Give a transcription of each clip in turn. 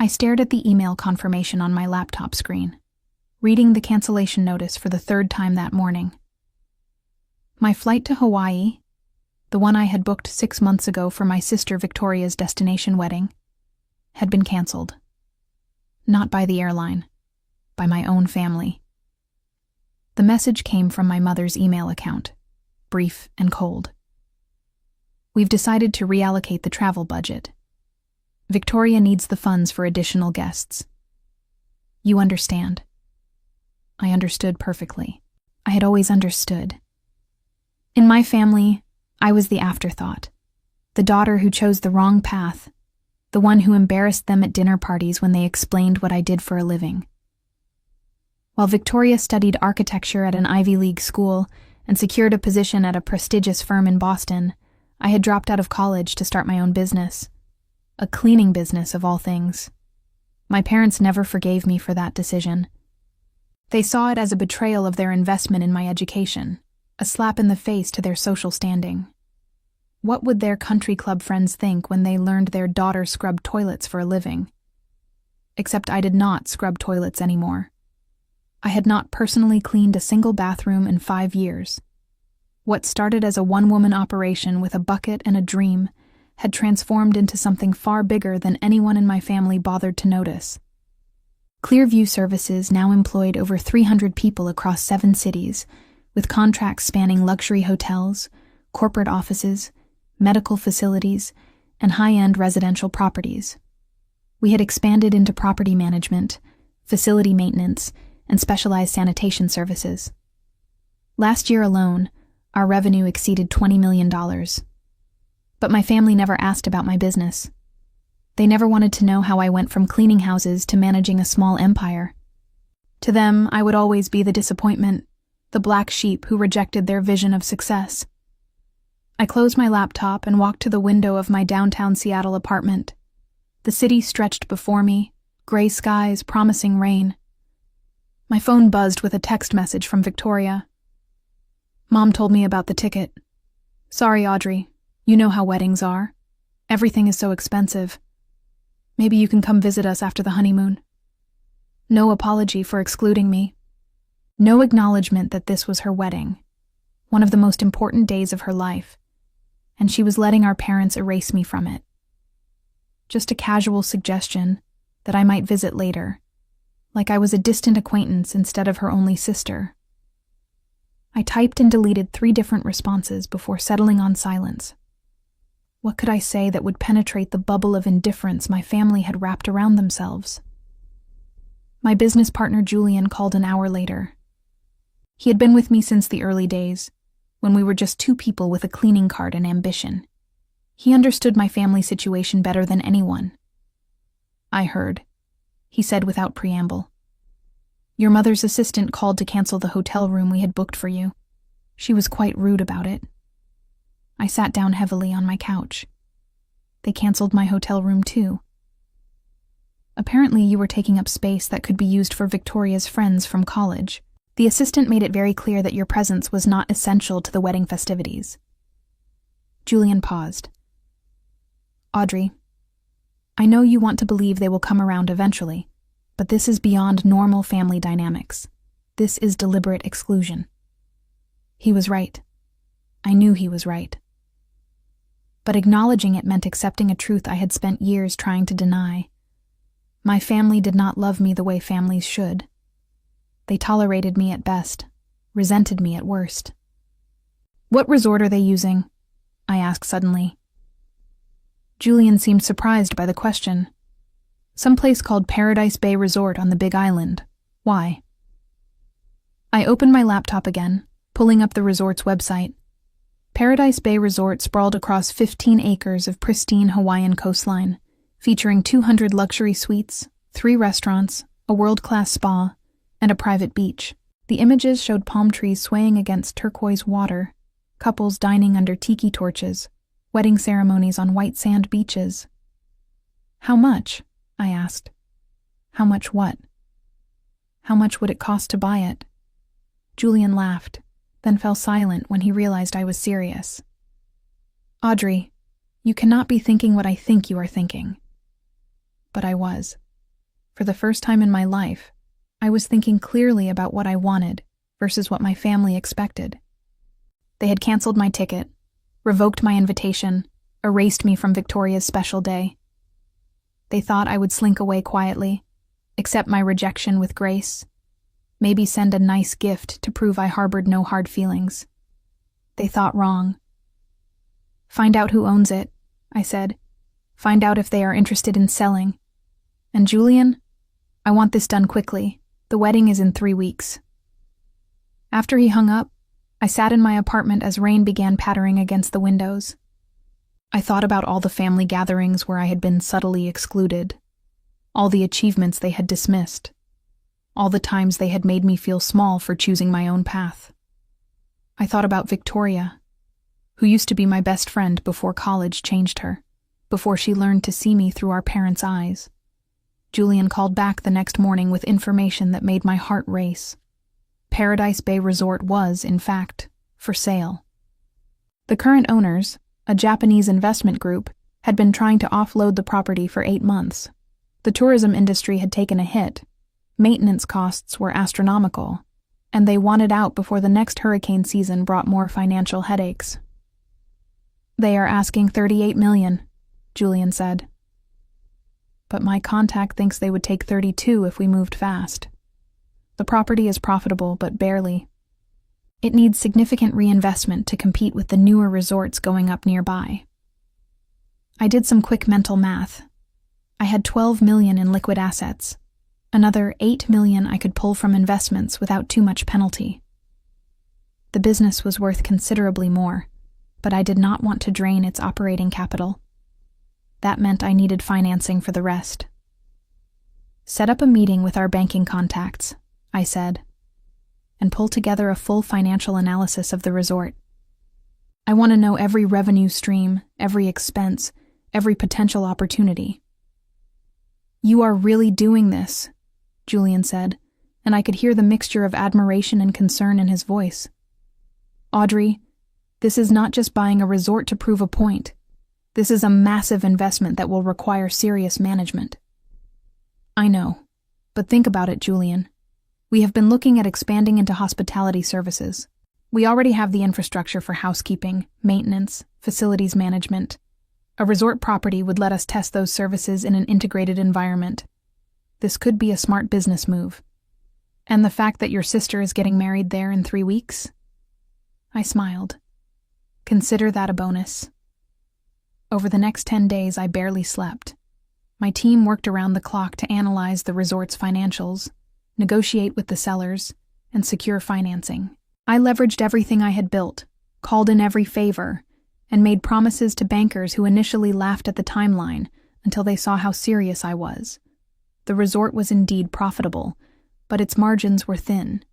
I stared at the email confirmation on my laptop screen, reading the cancellation notice for the third time that morning. My flight to Hawaii, the one I had booked 6 months ago for my sister Victoria's destination wedding, had been canceled. Not by the airline, by my own family. The message came from my mother's email account, brief and cold. We've decided to reallocate the travel budget. Victoria needs the funds for additional guests. You understand. I understood perfectly. I had always understood. In my family, I was the afterthought, the daughter who chose the wrong path, the one who embarrassed them at dinner parties when they explained what I did for a living. While Victoria studied architecture at an Ivy League school and secured a position at a prestigious firm in Boston, I had dropped out of college to start my own business. A cleaning business, of all things. My parents never forgave me for that decision. They saw it as a betrayal of their investment in my education, a slap in the face to their social standing. What would their country club friends think when they learned their daughter scrubbed toilets for a living? Except I did not scrub toilets anymore. I had not personally cleaned a single bathroom in 5 years. What started as a one-woman operation with a bucket and a dream had transformed into something far bigger than anyone in my family bothered to notice. Clearview Services now employed over 300 people across 7 cities, with contracts spanning luxury hotels, corporate offices, medical facilities, and high-end residential properties. We had expanded into property management, facility maintenance, and specialized sanitation services. Last year alone, our revenue exceeded $20 million. But my family never asked about my business. They never wanted to know how I went from cleaning houses to managing a small empire. To them, I would always be the disappointment, the black sheep who rejected their vision of success. I closed my laptop and walked to the window of my downtown Seattle apartment. The city stretched before me, gray skies, promising rain. My phone buzzed with a text message from Victoria. Mom told me about the ticket. Sorry, Audrey. You know how weddings are. Everything is so expensive. Maybe you can come visit us after the honeymoon. No apology for excluding me. No acknowledgement that this was her wedding, one of the most important days of her life, and she was letting our parents erase me from it. Just a casual suggestion that I might visit later, like I was a distant acquaintance instead of her only sister. I typed and deleted 3 different responses before settling on silence. What could I say that would penetrate the bubble of indifference my family had wrapped around themselves? My business partner Julian called an hour later. He had been with me since the early days, when we were just 2 people with a cleaning cart and ambition. He understood my family situation better than anyone. I heard, he said without preamble. Your mother's assistant called to cancel the hotel room we had booked for you. She was quite rude about it. I sat down heavily on my couch. They canceled my hotel room too. Apparently you were taking up space that could be used for Victoria's friends from college. The assistant made it very clear that your presence was not essential to the wedding festivities. Julian paused. Audrey, I know you want to believe they will come around eventually, but this is beyond normal family dynamics. This is deliberate exclusion. He was right. I knew he was right. But acknowledging it meant accepting a truth I had spent years trying to deny. My family did not love me the way families should. They tolerated me at best, resented me at worst. What resort are they using? I asked suddenly. Julian seemed surprised by the question. Some place called Paradise Bay Resort on the Big Island. Why? I opened my laptop again, pulling up the resort's website. Paradise Bay Resort sprawled across 15 acres of pristine Hawaiian coastline, featuring 200 luxury suites, 3 restaurants, a world-class spa, and a private beach. The images showed palm trees swaying against turquoise water, couples dining under tiki torches, wedding ceremonies on white sand beaches. How much? I asked. How much what? How much would it cost to buy it? Julian laughed, then fell silent when he realized I was serious. Audrey, you cannot be thinking what I think you are thinking. But I was. For the first time in my life, I was thinking clearly about what I wanted versus what my family expected. They had canceled my ticket, revoked my invitation, erased me from Victoria's special day. They thought I would slink away quietly, accept my rejection with grace, maybe send a nice gift to prove I harbored no hard feelings. They thought wrong. "Find out who owns it," I said. "Find out if they are interested in selling. And Julian, I want this done quickly. The wedding is in 3 weeks." After he hung up, I sat in my apartment as rain began pattering against the windows. I thought about all the family gatherings where I had been subtly excluded, all the achievements they had dismissed, all the times they had made me feel small for choosing my own path. I thought about Victoria, who used to be my best friend before college changed her, before she learned to see me through our parents' eyes. Julian called back the next morning with information that made my heart race. Paradise Bay Resort was, in fact, for sale. The current owners, a Japanese investment group, had been trying to offload the property for 8 months. The tourism industry had taken a hit. Maintenance costs were astronomical, and they wanted out before the next hurricane season brought more financial headaches. "They are asking $38 million, Julian said. "But my contact thinks they would take 32 if we moved fast. The property is profitable, but barely. It needs significant reinvestment to compete with the newer resorts going up nearby." I did some quick mental math. I had $12 million in liquid assets. Another $8 million I could pull from investments without too much penalty. The business was worth considerably more, but I did not want to drain its operating capital. That meant I needed financing for the rest. "Set up a meeting with our banking contacts," I said, "and pull together a full financial analysis of the resort. I want to know every revenue stream, every expense, every potential opportunity." "You are really doing this," Julian said, and I could hear the mixture of admiration and concern in his voice. "Audrey, this is not just buying a resort to prove a point. This is a massive investment that will require serious management." "I know, but think about it, Julian. We have been looking at expanding into hospitality services. We already have the infrastructure for housekeeping, maintenance, facilities management. A resort property would let us test those services in an integrated environment. This could be a smart business move. And the fact that your sister is getting married there in 3 weeks?" I smiled. "Consider that a bonus." Over the next 10 days, I barely slept. My team worked around the clock to analyze the resort's financials, negotiate with the sellers, and secure financing. I leveraged everything I had built, called in every favor, and made promises to bankers who initially laughed at the timeline until they saw how serious I was. The resort was indeed profitable, but its margins were thin.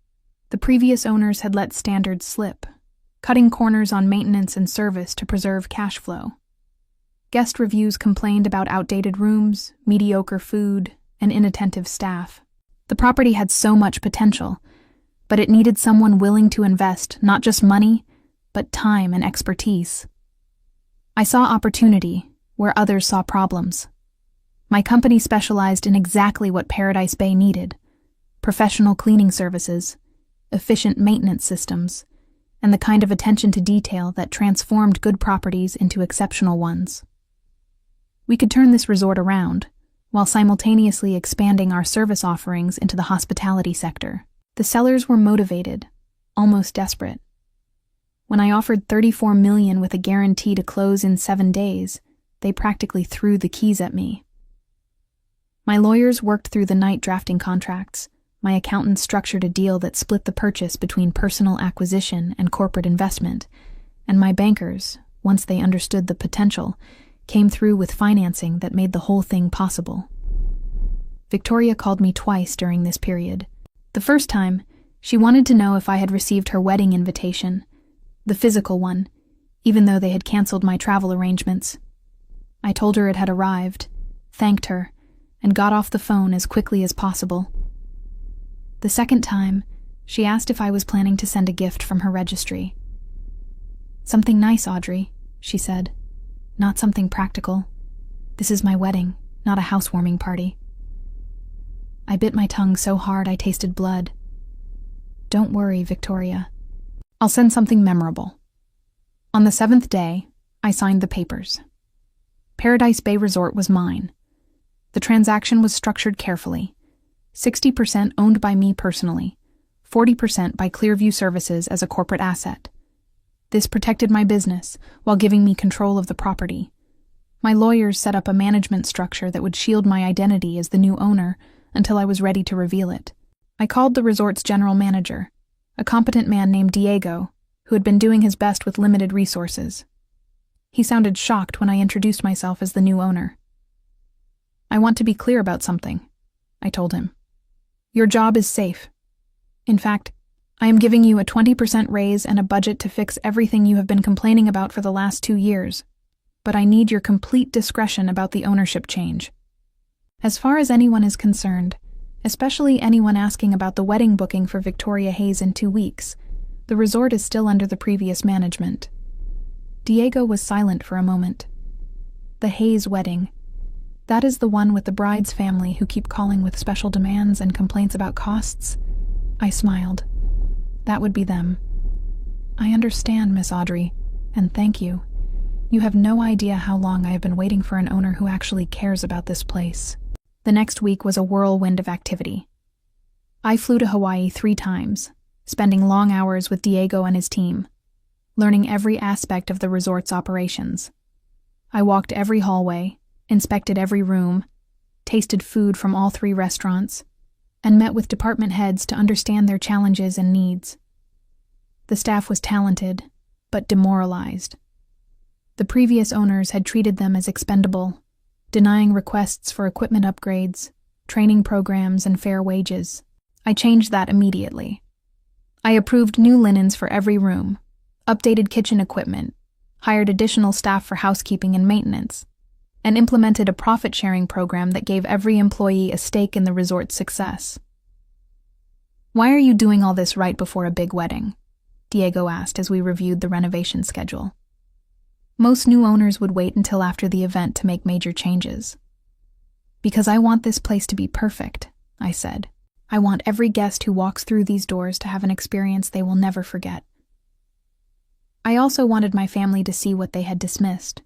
The previous owners had let standards slip, cutting corners on maintenance and service to preserve cash flow. Guest reviews complained about outdated rooms, mediocre food, and inattentive staff. The property had so much potential, but it needed someone willing to invest not just money, but time and expertise. I saw opportunity where others saw problems. My company specialized in exactly what Paradise Bay needed: professional cleaning services, efficient maintenance systems, and the kind of attention to detail that transformed good properties into exceptional ones. We could turn this resort around, while simultaneously expanding our service offerings into the hospitality sector. The sellers were motivated, almost desperate. When I offered $34 million with a guarantee to close in 7 days, they practically threw the keys at me. My lawyers worked through the night drafting contracts. My accountants structured a deal that split the purchase between personal acquisition and corporate investment, and my bankers, once they understood the potential, came through with financing that made the whole thing possible. Victoria called me twice during this period. The first time, she wanted to know if I had received her wedding invitation, the physical one, even though they had canceled my travel arrangements. I told her it had arrived, thanked her, and got off the phone as quickly as possible. The second time, she asked if I was planning to send a gift from her registry. "Something nice, Audrey," she said. "Not something practical. This is my wedding, not a housewarming party." I bit my tongue so hard I tasted blood. Don't worry, Victoria. I'll send something memorable. On the 7th day, I signed the papers. Paradise Bay Resort was mine. The transaction was structured carefully. 60% owned by me personally, 40% by Clearview Services as a corporate asset. This protected my business while giving me control of the property. My lawyers set up a management structure that would shield my identity as the new owner until I was ready to reveal it. I called the resort's general manager, a competent man named Diego, who had been doing his best with limited resources. He sounded shocked when I introduced myself as the new owner. I want to be clear about something, I told him. Your job is safe. In fact, I am giving you a 20% raise and a budget to fix everything you have been complaining about for the last 2 years, but I need your complete discretion about the ownership change. As far as anyone is concerned, especially anyone asking about the wedding booking for Victoria Hayes in 2 weeks, the resort is still under the previous management. Diego was silent for a moment. The Hayes wedding. That is the one with the bride's family who keep calling with special demands and complaints about costs? I smiled. That would be them. I understand, Miss Audrey, and thank you. You have no idea how long I have been waiting for an owner who actually cares about this place. The next week was a whirlwind of activity. I flew to Hawaii 3 times, spending long hours with Diego and his team, learning every aspect of the resort's operations. I walked every hallway, inspected every room, tasted food from all 3 restaurants, and met with department heads to understand their challenges and needs. The staff was talented, but demoralized. The previous owners had treated them as expendable, denying requests for equipment upgrades, training programs, and fair wages. I changed that immediately. I approved new linens for every room, updated kitchen equipment, hired additional staff for housekeeping and maintenance, and implemented a profit-sharing program that gave every employee a stake in the resort's success. Why are you doing all this right before a big wedding? Diego asked as we reviewed the renovation schedule. Most new owners would wait until after the event to make major changes. Because I want this place to be perfect, I said. I want every guest who walks through these doors to have an experience they will never forget. I also wanted my family to see what they had dismissed,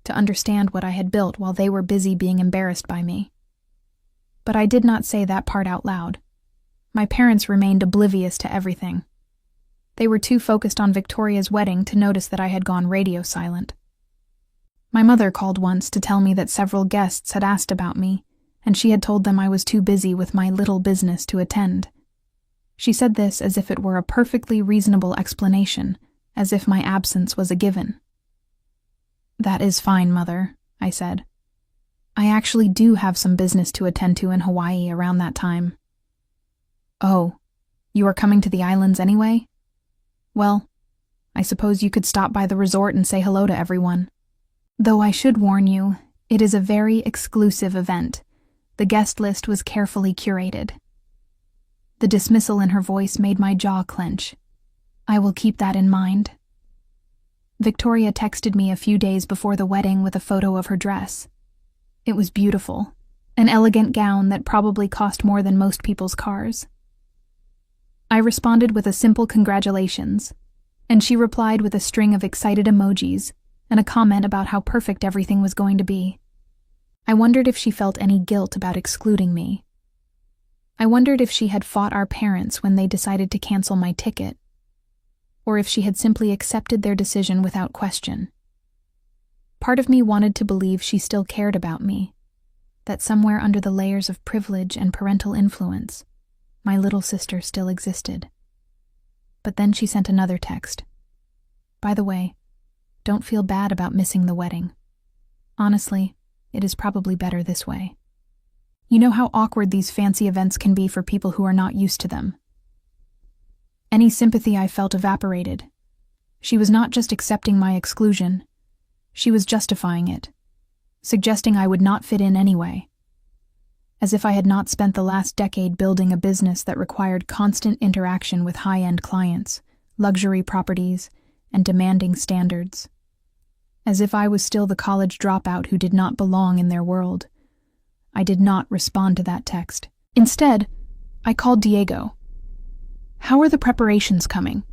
to understand what I had built while they were busy being embarrassed by me. But I did not say that part out loud. My parents remained oblivious to everything. They were too focused on Victoria's wedding to notice that I had gone radio silent. My mother called once to tell me that several guests had asked about me, and she had told them I was too busy with my little business to attend. She said this as if it were a perfectly reasonable explanation, as if my absence was a given. That is fine, Mother, I said. I actually do have some business to attend to in Hawaii around that time. Oh, you are coming to the islands anyway? Well, I suppose you could stop by the resort and say hello to everyone. Though I should warn you, it is a very exclusive event. The guest list was carefully curated. The dismissal in her voice made my jaw clench. I will keep that in mind. Victoria texted me a few days before the wedding with a photo of her dress. It was beautiful, an elegant gown that probably cost more than most people's cars. I responded with a simple congratulations, and she replied with a string of excited emojis and a comment about how perfect everything was going to be. I wondered if she felt any guilt about excluding me. I wondered if she had fought our parents when they decided to cancel my ticket, or if she had simply accepted their decision without question. Part of me wanted to believe she still cared about me, that somewhere under the layers of privilege and parental influence, my little sister still existed. But then she sent another text. By the way, don't feel bad about missing the wedding. Honestly, it is probably better this way. You know how awkward these fancy events can be for people who are not used to them. Any sympathy I felt evaporated. She was not just accepting my exclusion. She was justifying it, suggesting I would not fit in anyway. As if I had not spent the last decade building a business that required constant interaction with high-end clients, luxury properties, and demanding standards. As if I was still the college dropout who did not belong in their world. I did not respond to that text, Instead, I called Diego. "How are the preparations coming?"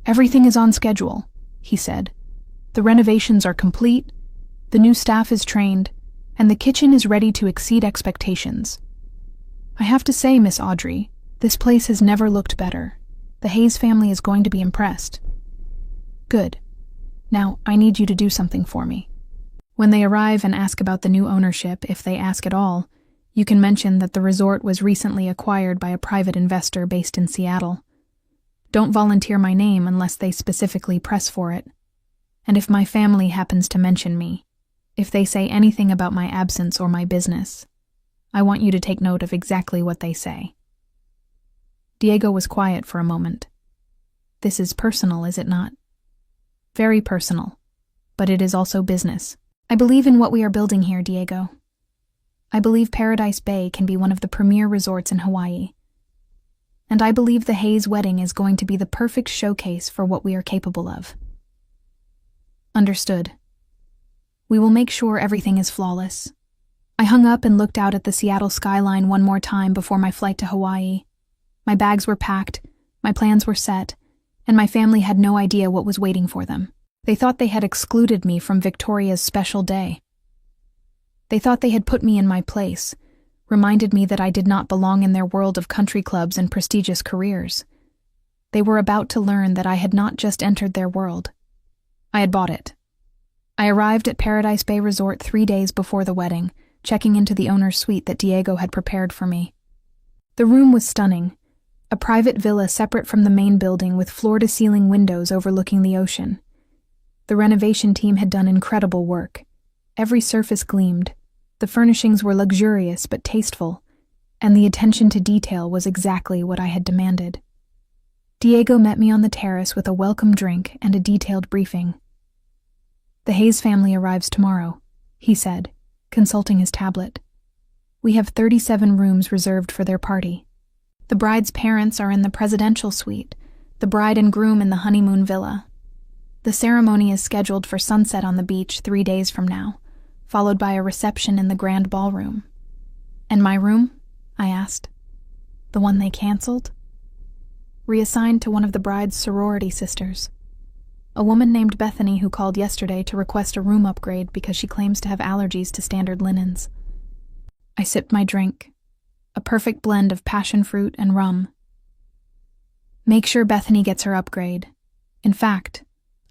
"Everything is on schedule," he said. "The renovations are complete, the new staff is trained, and the kitchen is ready to exceed expectations. I have to say, Miss Audrey, this place has never looked better. The Hayes family is going to be impressed." "Good. Now, I need you to do something for me. When they arrive and ask about the new ownership, if they ask at all, you can mention that the resort was recently acquired by a private investor based in Seattle. Don't volunteer my name unless they specifically press for it. And if my family happens to mention me, if they say anything about my absence or my business, I want you to take note of exactly what they say." Diego was quiet for a moment. "This is personal, is it not?" "Very personal, but it is also business. I believe in what we are building here, Diego. I believe Paradise Bay can be one of the premier resorts in Hawaii. And I believe the Hayes wedding is going to be the perfect showcase for what we are capable of." "Understood. We will make sure everything is flawless." I hung up and looked out at the Seattle skyline one more time before my flight to Hawaii. My bags were packed, my plans were set, and my family had no idea what was waiting for them. They thought they had excluded me from Victoria's special day. They thought they had put me in my place, reminded me that I did not belong in their world of country clubs and prestigious careers. They were about to learn that I had not just entered their world. I had bought it. I arrived at Paradise Bay Resort 3 days before the wedding, checking into the owner's suite that Diego had prepared for me. The room was stunning, a private villa separate from the main building with floor-to-ceiling windows overlooking the ocean. The renovation team had done incredible work. Every surface gleamed, the furnishings were luxurious but tasteful, and the attention to detail was exactly what I had demanded. Diego met me on the terrace with a welcome drink and a detailed briefing. "The Hayes family arrives tomorrow," he said, consulting his tablet. "We have 37 rooms reserved for their party. The bride's parents are in the presidential suite, the bride and groom in the honeymoon villa. The ceremony is scheduled for sunset on the beach 3 days from now, followed by a reception in the grand ballroom." "And my room?" I asked. "The one they canceled?" "Reassigned to one of the bride's sorority sisters. A woman named Bethany who called yesterday to request a room upgrade because she claims to have allergies to standard linens." I sipped my drink, a perfect blend of passion fruit and rum. "Make sure Bethany gets her upgrade. In fact,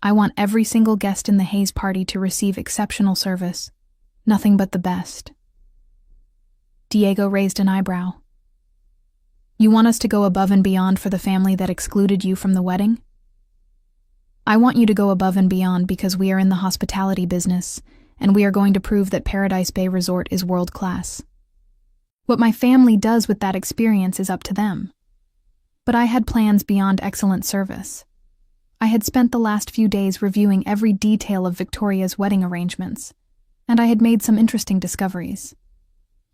I want every single guest in the Hayes party to receive exceptional service. Nothing but the best." Diego raised an eyebrow. "You want us to go above and beyond for the family that excluded you from the wedding?" "I want you to go above and beyond because we are in the hospitality business, and we are going to prove that Paradise Bay Resort is world-class. What my family does with that experience is up to them. But I had plans beyond excellent service. I had spent the last few days reviewing every detail of Victoria's wedding arrangements, and I had made some interesting discoveries.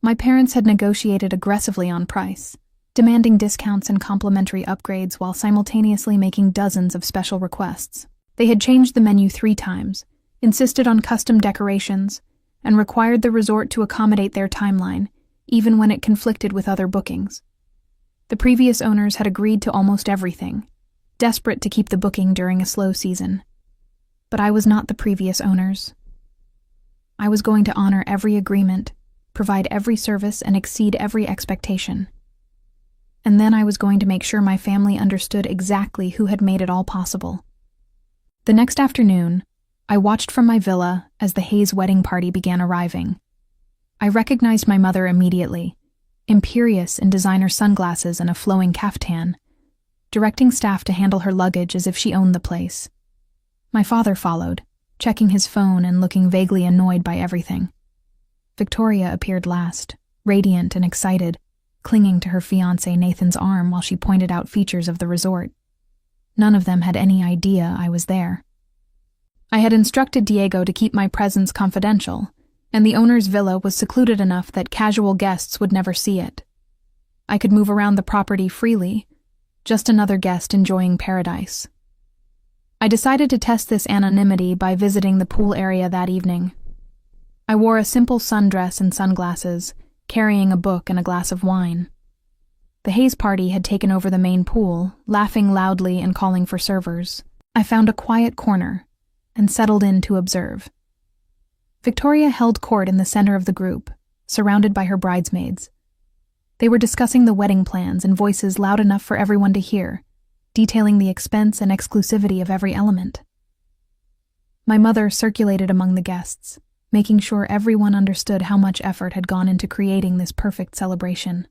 My parents had negotiated aggressively on price, demanding discounts and complimentary upgrades while simultaneously making dozens of special requests. They had changed the menu 3 times, insisted on custom decorations, and required the resort to accommodate their timeline, even when it conflicted with other bookings. The previous owners had agreed to almost everything, desperate to keep the booking during a slow season. But I was not the previous owners. I was going to honor every agreement, provide every service, and exceed every expectation. And then I was going to make sure my family understood exactly who had made it all possible. The next afternoon, I watched from my villa as the Hayes wedding party began arriving. I recognized my mother immediately, imperious in designer sunglasses and a flowing caftan, directing staff to handle her luggage as if she owned the place. My father followed, checking his phone and looking vaguely annoyed by everything. Victoria appeared last, radiant and excited, clinging to her fiancé Nathan's arm while she pointed out features of the resort. None of them had any idea I was there. I had instructed Diego to keep my presence confidential, and the owner's villa was secluded enough that casual guests would never see it. I could move around the property freely, just another guest enjoying paradise. I decided to test this anonymity by visiting the pool area that evening. I wore a simple sundress and sunglasses, carrying a book and a glass of wine. The Hayes party had taken over the main pool, laughing loudly and calling for servers. I found a quiet corner and settled in to observe. Victoria held court in the center of the group, surrounded by her bridesmaids. They were discussing the wedding plans in voices loud enough for everyone to hear, detailing the expense and exclusivity of every element. My mother circulated among the guests, making sure everyone understood how much effort had gone into creating this perfect celebration.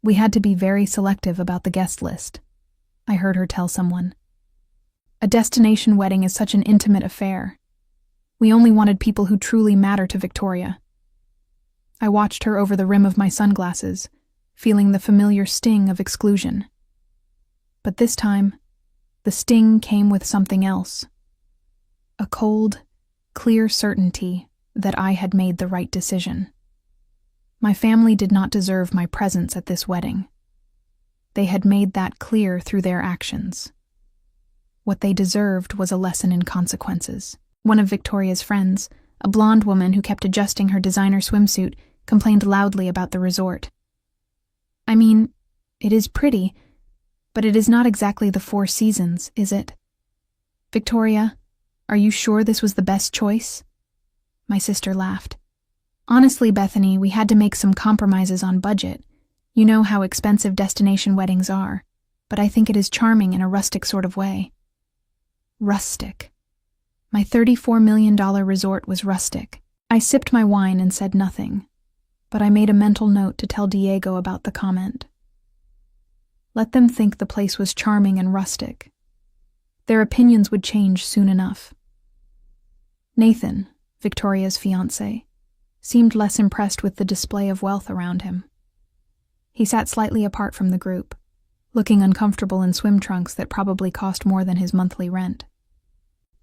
We had to be very selective about the guest list, I heard her tell someone. A destination wedding is such an intimate affair. We only wanted people who truly matter to Victoria. I watched her over the rim of my sunglasses, feeling the familiar sting of exclusion. But this time, the sting came with something else. A cold, clear certainty that I had made the right decision. My family did not deserve my presence at this wedding. They had made that clear through their actions. What they deserved was a lesson in consequences. One of Victoria's friends, a blonde woman who kept adjusting her designer swimsuit, complained loudly about the resort. I mean, it is pretty, but it is not exactly the Four Seasons, is it? Victoria, are you sure this was the best choice? My sister laughed. Honestly, Bethany, we had to make some compromises on budget. You know how expensive destination weddings are, but I think it is charming in a rustic sort of way. Rustic. My $34 million resort was rustic. I sipped my wine and said nothing, but I made a mental note to tell Diego about the comment. Let them think the place was charming and rustic. Their opinions would change soon enough. Nathan, Victoria's fiancé, seemed less impressed with the display of wealth around him. He sat slightly apart from the group, looking uncomfortable in swim trunks that probably cost more than his monthly rent.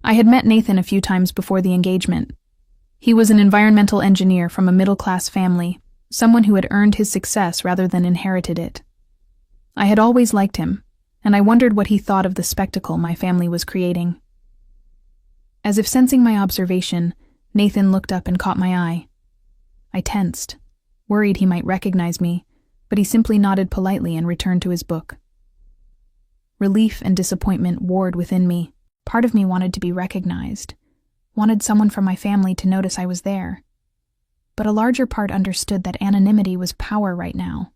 I had met Nathan a few times before the engagement. He was an environmental engineer from a middle-class family, someone who had earned his success rather than inherited it. I had always liked him, and I wondered what he thought of the spectacle my family was creating. As if sensing my observation, Nathan looked up and caught my eye. I tensed, worried he might recognize me, but he simply nodded politely and returned to his book. Relief and disappointment warred within me. Part of me wanted to be recognized, wanted someone from my family to notice I was there. But a larger part understood that anonymity was power right now.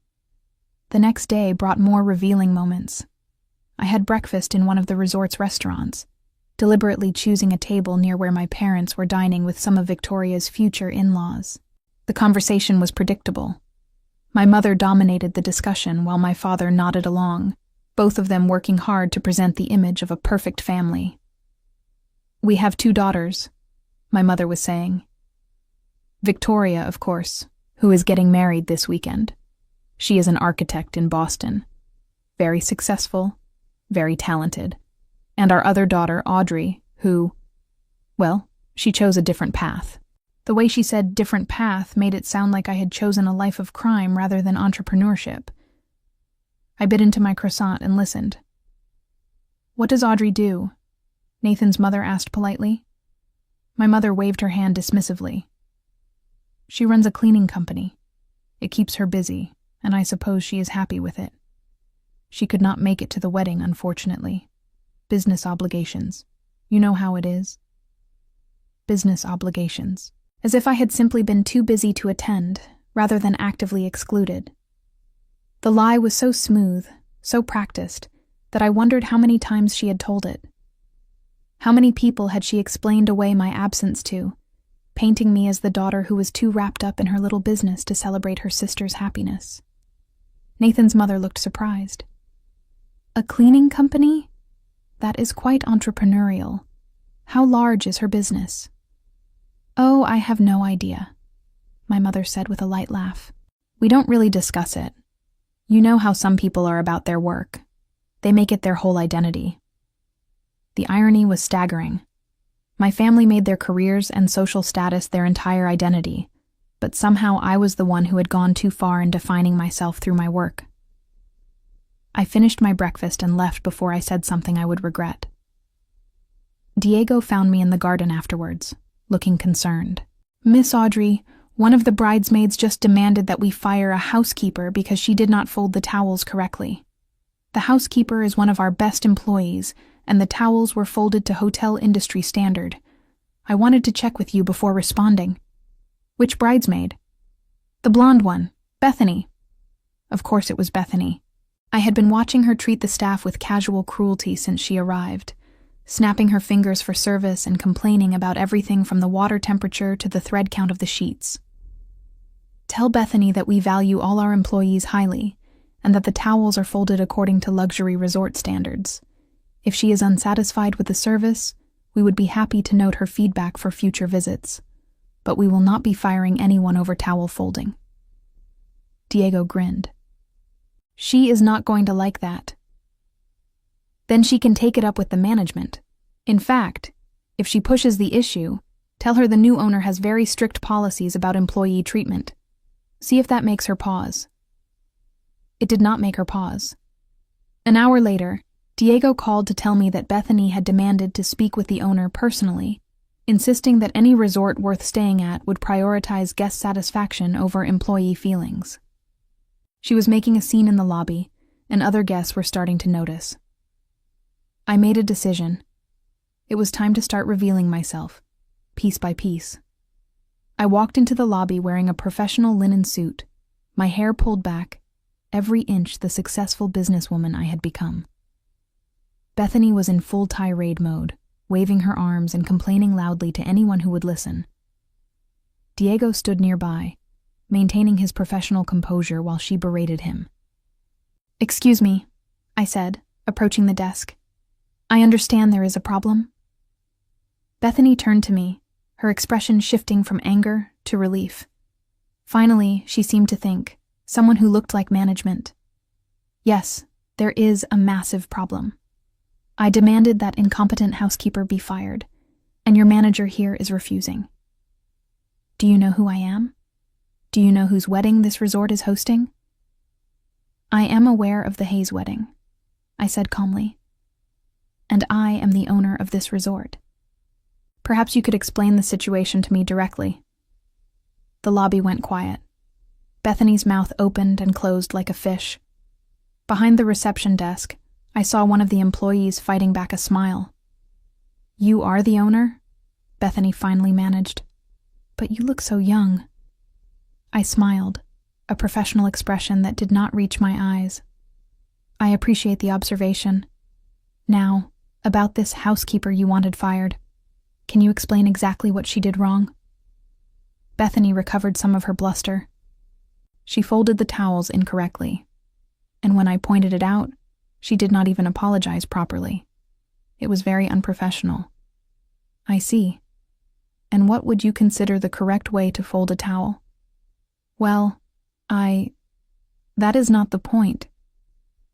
The next day brought more revealing moments. I had breakfast in one of the resort's restaurants, deliberately choosing a table near where my parents were dining with some of Victoria's future in-laws. The conversation was predictable. My mother dominated the discussion while my father nodded along, both of them working hard to present the image of a perfect family. We have 2 daughters, my mother was saying. Victoria, of course, who is getting married this weekend. She is an architect in Boston. Very successful, very talented. And our other daughter, Audrey, who, well, she chose a different path. The way she said different path made it sound like I had chosen a life of crime rather than entrepreneurship. I bit into my croissant and listened. What does Audrey do? Nathan's mother asked politely. My mother waved her hand dismissively. She runs a cleaning company. It keeps her busy, and I suppose she is happy with it. She could not make it to the wedding, unfortunately. Business obligations. You know how it is. Business obligations. As if I had simply been too busy to attend, rather than actively excluded. The lie was so smooth, so practiced, that I wondered how many times she had told it. How many people had she explained away my absence to, painting me as the daughter who was too wrapped up in her little business to celebrate her sister's happiness? Nathan's mother looked surprised. A cleaning company? That is quite entrepreneurial. How large is her business? Oh, I have no idea, my mother said with a light laugh. We don't really discuss it. You know how some people are about their work. They make it their whole identity. The irony was staggering. My family made their careers and social status their entire identity, but somehow I was the one who had gone too far in defining myself through my work. I finished my breakfast and left before I said something I would regret. Diego found me in the garden afterwards, looking concerned. Miss Audrey, One of the bridesmaids just demanded that we fire a housekeeper because she did not fold the towels correctly. The housekeeper is one of our best employees, and the towels were folded to hotel industry standard. I wanted to check with you before responding. Which bridesmaid? The blonde one, Bethany. Of course it was Bethany. I had been watching her treat the staff with casual cruelty since she arrived, snapping her fingers for service and complaining about everything from the water temperature to the thread count of the sheets. Tell Bethany that we value all our employees highly, and that the towels are folded according to luxury resort standards. If she is unsatisfied with the service, we would be happy to note her feedback for future visits, but we will not be firing anyone over towel folding. Diego grinned. She is not going to like that. Then she can take it up with the management. In fact, if she pushes the issue, tell her the new owner has very strict policies about employee treatment. See if that makes her pause. It did not make her pause. An hour later, Diego called to tell me that Bethany had demanded to speak with the owner personally, insisting that any resort worth staying at would prioritize guest satisfaction over employee feelings. She was making a scene in the lobby, and other guests were starting to notice. I made a decision. It was time to start revealing myself, piece by piece. I walked into the lobby wearing a professional linen suit, my hair pulled back, every inch the successful businesswoman I had become. Bethany was in full tirade mode, waving her arms and complaining loudly to anyone who would listen. Diego stood nearby, maintaining his professional composure while she berated him. "Excuse me," I said, approaching the desk. "I understand there is a problem." Bethany turned to me, her expression shifting from anger to relief. Finally, she seemed to think, someone who looked like management. "Yes, there is a massive problem. I demanded that incompetent housekeeper be fired, and your manager here is refusing. Do you know who I am? Do you know whose wedding this resort is hosting?" "I am aware of the Hayes wedding," I said calmly. "And I am the owner of this resort. Perhaps you could explain the situation to me directly." The lobby went quiet. Bethany's mouth opened and closed like a fish. Behind the reception desk, I saw one of the employees fighting back a smile. "You are the owner?" Bethany finally managed. "But you look so young." I smiled, a professional expression that did not reach my eyes. "I appreciate the observation. Now, about this housekeeper you wanted fired. Can you explain exactly what she did wrong?" Bethany recovered some of her bluster. She folded the towels incorrectly, and when I pointed it out, she did not even apologize properly. It was very unprofessional. "I see. And what would you consider the correct way to fold a towel?" "Well, that is not the point.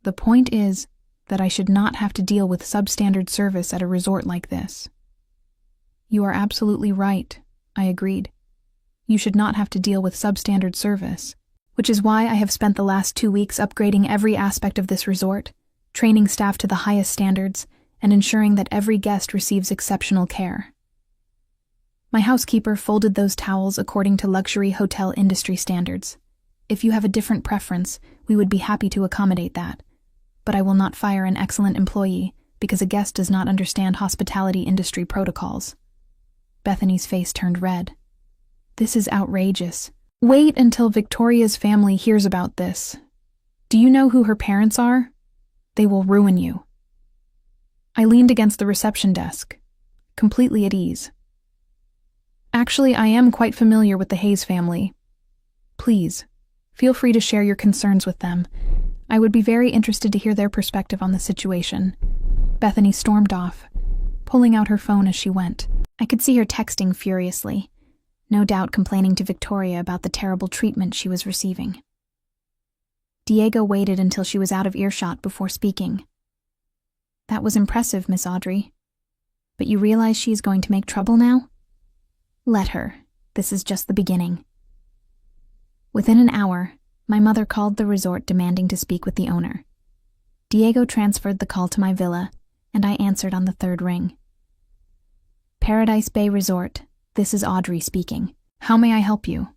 The point is that I should not have to deal with substandard service at a resort like this." "You are absolutely right," I agreed. "You should not have to deal with substandard service, which is why I have spent the last 2 weeks upgrading every aspect of this resort, training staff to the highest standards, and ensuring that every guest receives exceptional care. My housekeeper folded those towels according to luxury hotel industry standards. If you have a different preference, we would be happy to accommodate that. But I will not fire an excellent employee because a guest does not understand hospitality industry protocols." Bethany's face turned red. "This is outrageous. Wait until Victoria's family hears about this. Do you know who her parents are? They will ruin you." I leaned against the reception desk, completely at ease. "Actually, I am quite familiar with the Hayes family. Please, feel free to share your concerns with them. I would be very interested to hear their perspective on the situation." Bethany stormed off, pulling out her phone as she went. I could see her texting furiously, no doubt complaining to Victoria about the terrible treatment she was receiving. Diego waited until she was out of earshot before speaking. "That was impressive, Miss Audrey. But you realize she is going to make trouble now? Let her. This is just the beginning." Within an hour, my mother called the resort demanding to speak with the owner. Diego transferred the call to my villa, and I answered on the third ring. "Paradise Bay Resort, this is Audrey speaking. How may I help you?"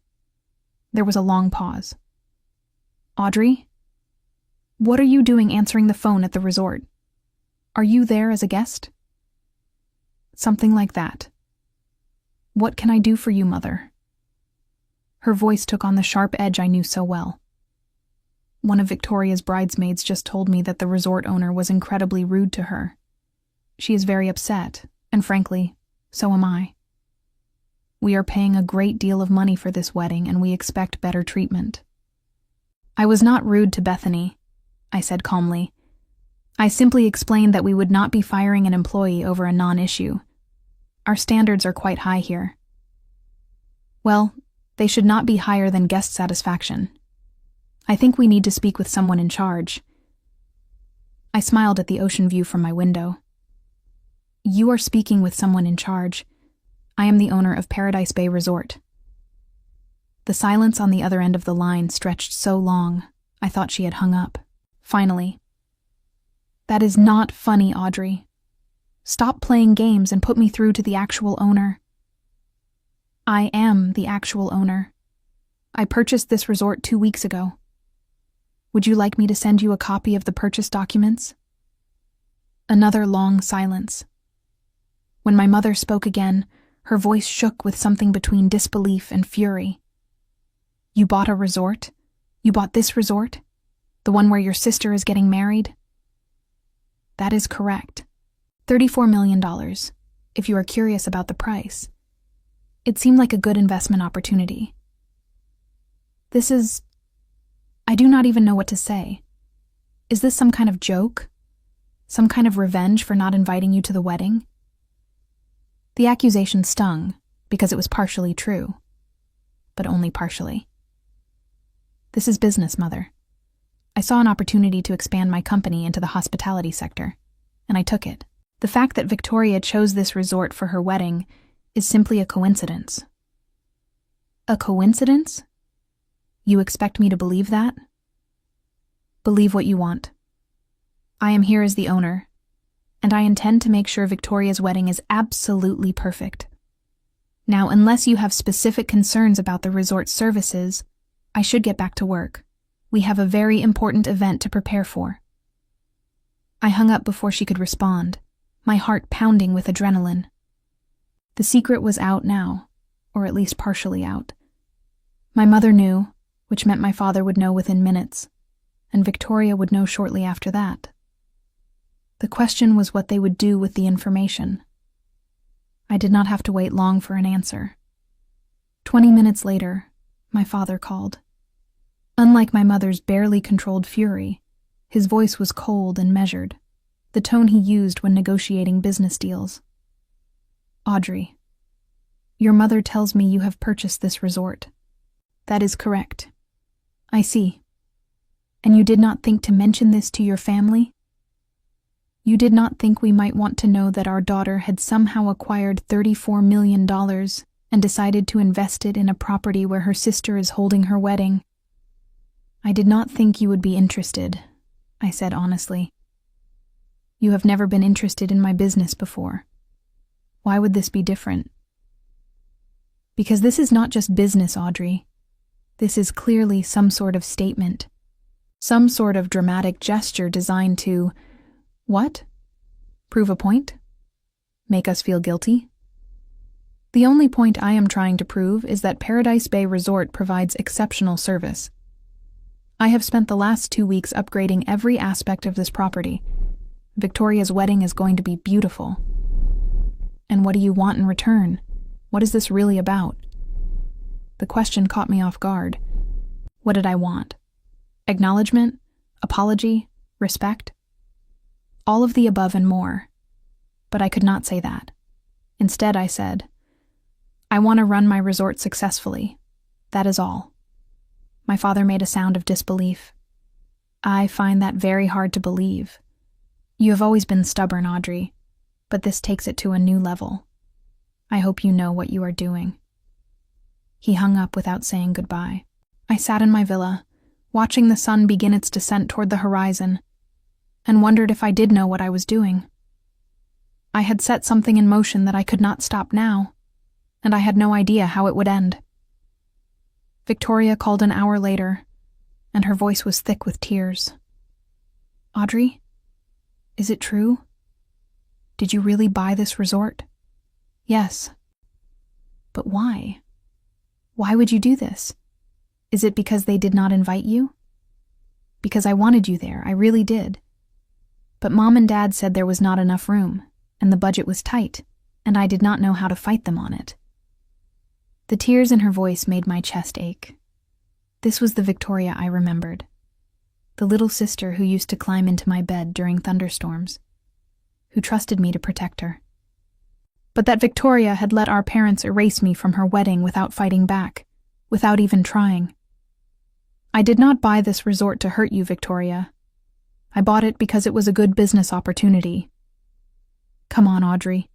There was a long pause. Audrey? What are you doing answering the phone at the resort? Are you there as a guest? Something like that. What can I do for you, Mother? Her voice took on the sharp edge I knew so well. One of Victoria's bridesmaids just told me that the resort owner was incredibly rude to her. She is very upset, and frankly, so am I. We are paying a great deal of money for this wedding, and we expect better treatment. I was not rude to Bethany, I said calmly. I simply explained that we would not be firing an employee over a non-issue. Our standards are quite high here. Well, they should not be higher than guest satisfaction. I think we need to speak with someone in charge. I smiled at the ocean view from my window. You are speaking with someone in charge. I am the owner of Paradise Bay Resort. The silence on the other end of the line stretched so long, I thought she had hung up. Finally. That is not funny, Audrey. Stop playing games and put me through to the actual owner. I am the actual owner. I purchased this resort 2 weeks ago. Would you like me to send you a copy of the purchase documents? Another long silence. When my mother spoke again, her voice shook with something between disbelief and fury. You bought a resort? You bought this resort? The one where your sister is getting married? That is correct. $34 million, if you are curious about the price. It seemed like a good investment opportunity. I do not even know what to say. Is this some kind of joke? Some kind of revenge for not inviting you to the wedding? The accusation stung, because it was partially true. But only partially. This is business, Mother. I saw an opportunity to expand my company into the hospitality sector, and I took it. The fact that Victoria chose this resort for her wedding is simply a coincidence. A coincidence? You expect me to believe that? Believe what you want. I am here as the owner, and I intend to make sure Victoria's wedding is absolutely perfect. Now, unless you have specific concerns about the resort services, I should get back to work. We have a very important event to prepare for. I hung up before she could respond, my heart pounding with adrenaline. The secret was out now, or at least partially out. My mother knew, which meant my father would know within minutes, and Victoria would know shortly after that. The question was what they would do with the information. I did not have to wait long for an answer. 20 minutes later, my father called. Unlike my mother's barely controlled fury, his voice was cold and measured, the tone he used when negotiating business deals. Audrey, your mother tells me you have purchased this resort. That is correct. I see. And you did not think to mention this to your family? You did not think we might want to know that our daughter had somehow acquired $34 million and decided to invest it in a property where her sister is holding her wedding? I did not think you would be interested, I said honestly. You have never been interested in my business before. Why would this be different? Because this is not just business, Audrey. This is clearly some sort of statement. Some sort of dramatic gesture designed to... What? Prove a point? Make us feel guilty? The only point I am trying to prove is that Paradise Bay Resort provides exceptional service. I have spent the last 2 weeks upgrading every aspect of this property. Victoria's wedding is going to be beautiful. And what do you want in return? What is this really about? The question caught me off guard. What did I want? Acknowledgement? Apology? Respect? All of the above and more. But I could not say that. Instead, I said, I want to run my resort successfully. That is all. My father made a sound of disbelief. I find that very hard to believe. You have always been stubborn, Audrey, but this takes it to a new level. I hope you know what you are doing. He hung up without saying goodbye. I sat in my villa, watching the sun begin its descent toward the horizon, and wondered if I did know what I was doing. I had set something in motion that I could not stop now, and I had no idea how it would end. Victoria called an hour later, and her voice was thick with tears. Audrey, is it true? Did you really buy this resort? Yes. But why? Why would you do this? Is it because they did not invite you? Because I wanted you there, I really did. But Mom and Dad said there was not enough room, and the budget was tight, and I did not know how to fight them on it. The tears in her voice made my chest ache. This was the Victoria I remembered. The little sister who used to climb into my bed during thunderstorms, who trusted me to protect her. But that Victoria had let our parents erase me from her wedding without fighting back, without even trying. I did not buy this resort to hurt you, Victoria. I bought it because it was a good business opportunity. Come on, Audrey.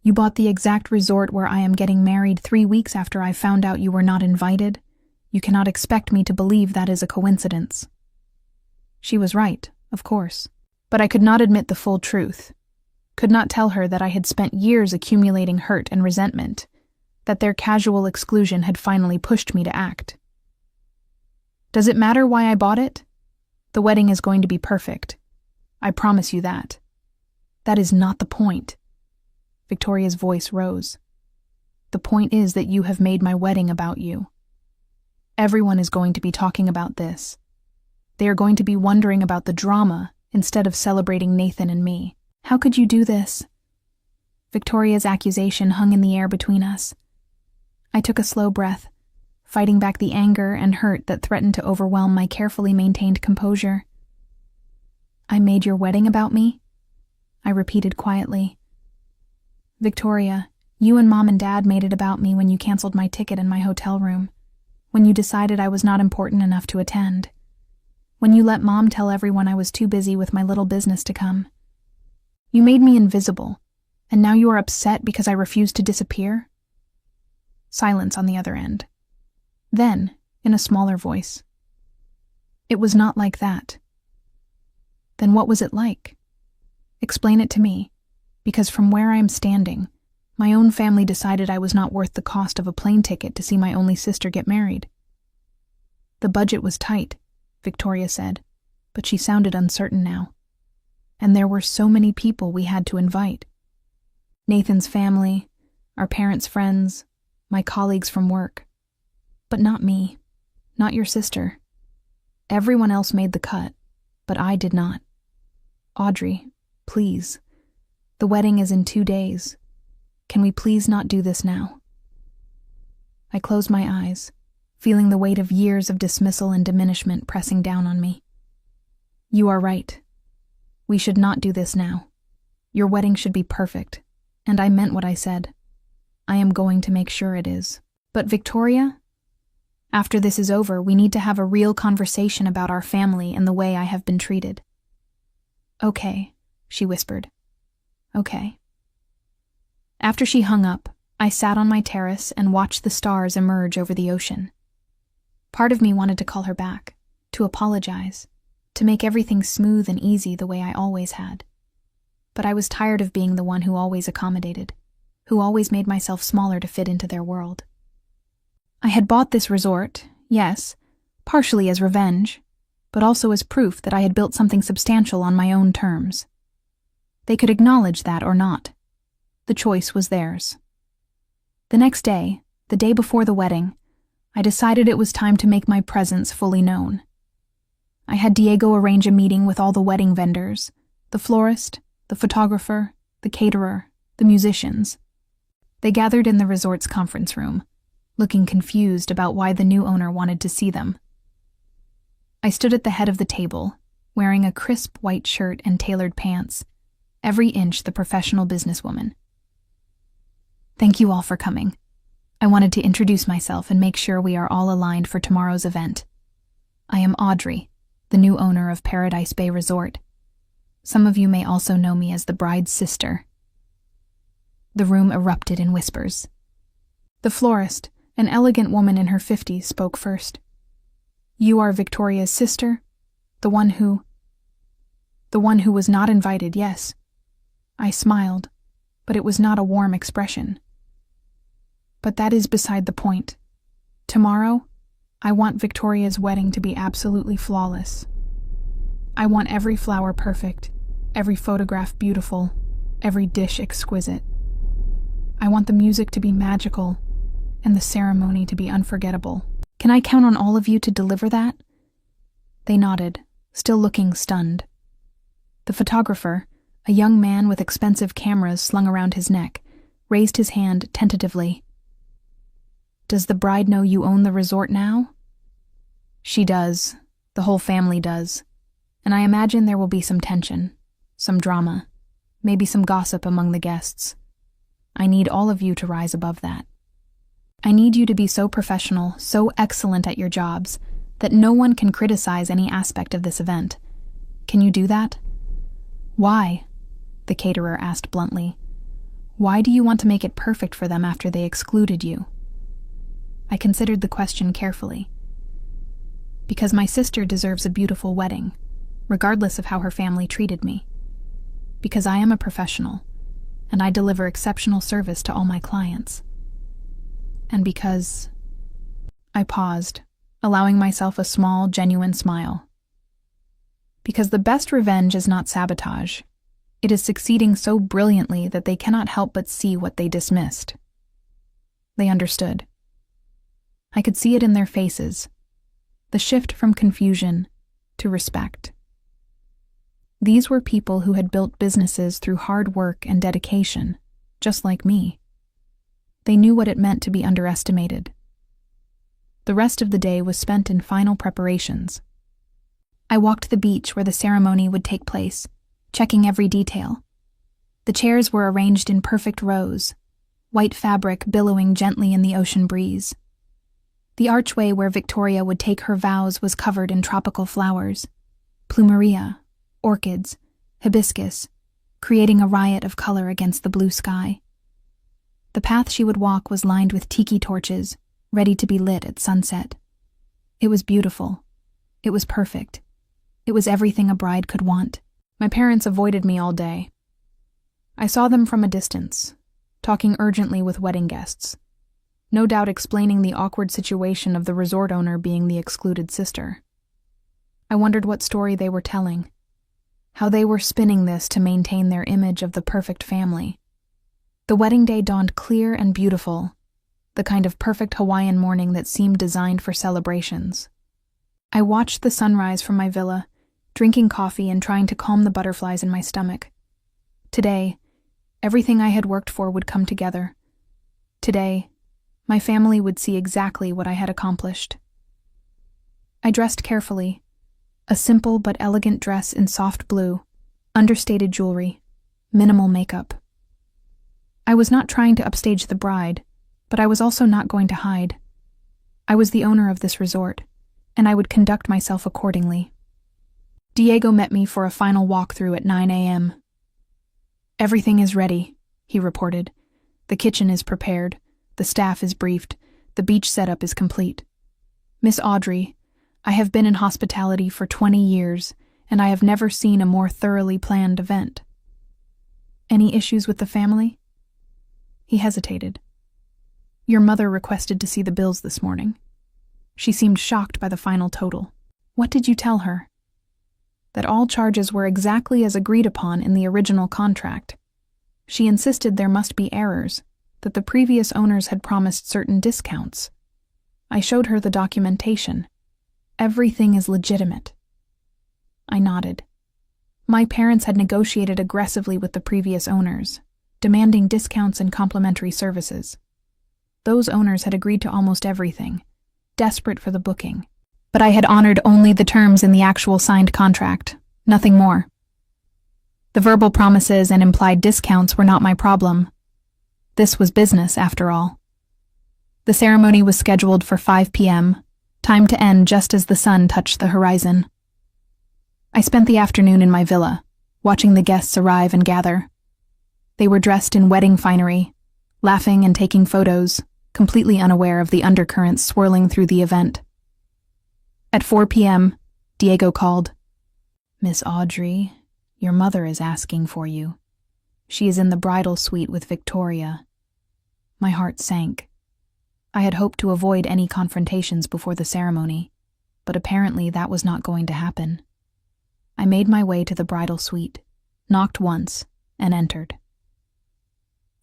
You bought the exact resort where I am getting married 3 weeks after I found out you were not invited. You cannot expect me to believe that is a coincidence. She was right, of course, but I could not admit the full truth. Could not tell her that I had spent years accumulating hurt and resentment, that their casual exclusion had finally pushed me to act. Does it matter why I bought it? The wedding is going to be perfect. I promise you that. That is not the point. Victoria's voice rose. The point is that you have made my wedding about you. Everyone is going to be talking about this. They are going to be wondering about the drama instead of celebrating Nathan and me. How could you do this? Victoria's accusation hung in the air between us. I took a slow breath, fighting back the anger and hurt that threatened to overwhelm my carefully maintained composure. I made your wedding about me? I repeated quietly. Victoria, you and Mom and Dad made it about me when you canceled my ticket in my hotel room, when you decided I was not important enough to attend, when you let Mom tell everyone I was too busy with my little business to come. You made me invisible, and now you are upset because I refused to disappear? Silence on the other end. Then, in a smaller voice, it was not like that. Then what was it like? Explain it to me, because from where I am standing, my own family decided I was not worth the cost of a plane ticket to see my only sister get married. The budget was tight, Victoria said, but she sounded uncertain now. And there were so many people we had to invite. Nathan's family, our parents' friends, my colleagues from work. But not me, not your sister. Everyone else made the cut, but I did not. Audrey, please. The wedding is in 2 days. Can we please not do this now? I closed my eyes, feeling the weight of years of dismissal and diminishment pressing down on me. You are right. We should not do this now. Your wedding should be perfect, and I meant what I said. I am going to make sure it is. But Victoria, after this is over, we need to have a real conversation about our family and the way I have been treated. Okay, she whispered. Okay. After she hung up, I sat on my terrace and watched the stars emerge over the ocean. Part of me wanted to call her back, to apologize, to make everything smooth and easy the way I always had. But I was tired of being the one who always accommodated, who always made myself smaller to fit into their world. I had bought this resort, yes, partially as revenge, but also as proof that I had built something substantial on my own terms. They could acknowledge that or not. The choice was theirs. The next day, the day before the wedding, I decided it was time to make my presence fully known. I had Diego arrange a meeting with all the wedding vendors, the florist, the photographer, the caterer, the musicians. They gathered in the resort's conference room, looking confused about why the new owner wanted to see them. I stood at the head of the table, wearing a crisp white shirt and tailored pants, every inch the professional businesswoman. Thank you all for coming. I wanted to introduce myself and make sure we are all aligned for tomorrow's event. I am Audrey, the new owner of Paradise Bay Resort. Some of you may also know me as the bride's sister. The room erupted in whispers. The florist, an elegant woman in her 50s, spoke first. You are Victoria's sister? The one who was not invited, yes. I smiled, but it was not a warm expression. But that is beside the point. Tomorrow, I want Victoria's wedding to be absolutely flawless. I want every flower perfect, every photograph beautiful, every dish exquisite. I want the music to be magical and the ceremony to be unforgettable. Can I count on all of you to deliver that? They nodded, still looking stunned. The photographer, a young man with expensive cameras slung around his neck, raised his hand tentatively. Does the bride know you own the resort now? She does. The whole family does. And I imagine there will be some tension, some drama, maybe some gossip among the guests. I need all of you to rise above that. I need you to be so professional, so excellent at your jobs, that no one can criticize any aspect of this event. Can you do that? Why? The caterer asked bluntly. Why do you want to make it perfect for them after they excluded you? I considered the question carefully. Because my sister deserves a beautiful wedding, regardless of how her family treated me. Because I am a professional, and I deliver exceptional service to all my clients. And because... I paused, allowing myself a small, genuine smile. Because the best revenge is not sabotage. It is succeeding so brilliantly that they cannot help but see what they dismissed. They understood. I could see it in their faces, the shift from confusion to respect. These were people who had built businesses through hard work and dedication, just like me. They knew what it meant to be underestimated. The rest of the day was spent in final preparations. I walked the beach where the ceremony would take place, checking every detail. The chairs were arranged in perfect rows, white fabric billowing gently in the ocean breeze. The archway where Victoria would take her vows was covered in tropical flowers, plumeria, orchids, hibiscus, creating a riot of color against the blue sky. The path she would walk was lined with tiki torches, ready to be lit at sunset. It was beautiful. It was perfect. It was everything a bride could want. My parents avoided me all day. I saw them from a distance, talking urgently with wedding guests, no doubt explaining the awkward situation of the resort owner being the excluded sister. I wondered what story they were telling, how they were spinning this to maintain their image of the perfect family. The wedding day dawned clear and beautiful, the kind of perfect Hawaiian morning that seemed designed for celebrations. I watched the sunrise from my villa, drinking coffee and trying to calm the butterflies in my stomach. Today, everything I had worked for would come together. Today, my family would see exactly what I had accomplished. I dressed carefully, a simple but elegant dress in soft blue, understated jewelry, minimal makeup. I was not trying to upstage the bride, but I was also not going to hide. I was the owner of this resort, and I would conduct myself accordingly. Diego met me for a final walkthrough at 9 a.m. Everything is ready, he reported. The kitchen is prepared. The staff is briefed. The beach setup is complete. Miss Audrey, I have been in hospitality for 20 years, and I have never seen a more thoroughly planned event. Any issues with the family? He hesitated. Your mother requested to see the bills this morning. She seemed shocked by the final total. What did you tell her? That all charges were exactly as agreed upon in the original contract. She insisted there must be errors, that the previous owners had promised certain discounts. I showed her the documentation. Everything is legitimate. I nodded. My parents had negotiated aggressively with the previous owners, demanding discounts and complimentary services. Those owners had agreed to almost everything, desperate for the booking. But I had honored only the terms in the actual signed contract, nothing more. The verbal promises and implied discounts were not my problem. This was business, after all. The ceremony was scheduled for 5 p.m., time to end just as the sun touched the horizon. I spent the afternoon in my villa, watching the guests arrive and gather. They were dressed in wedding finery, laughing and taking photos, completely unaware of the undercurrents swirling through the event. At 4 p.m., Diego called. Miss Audrey, your mother is asking for you. She is in the bridal suite with Victoria. My heart sank. I had hoped to avoid any confrontations before the ceremony, but apparently that was not going to happen. I made my way to the bridal suite, knocked once, and entered.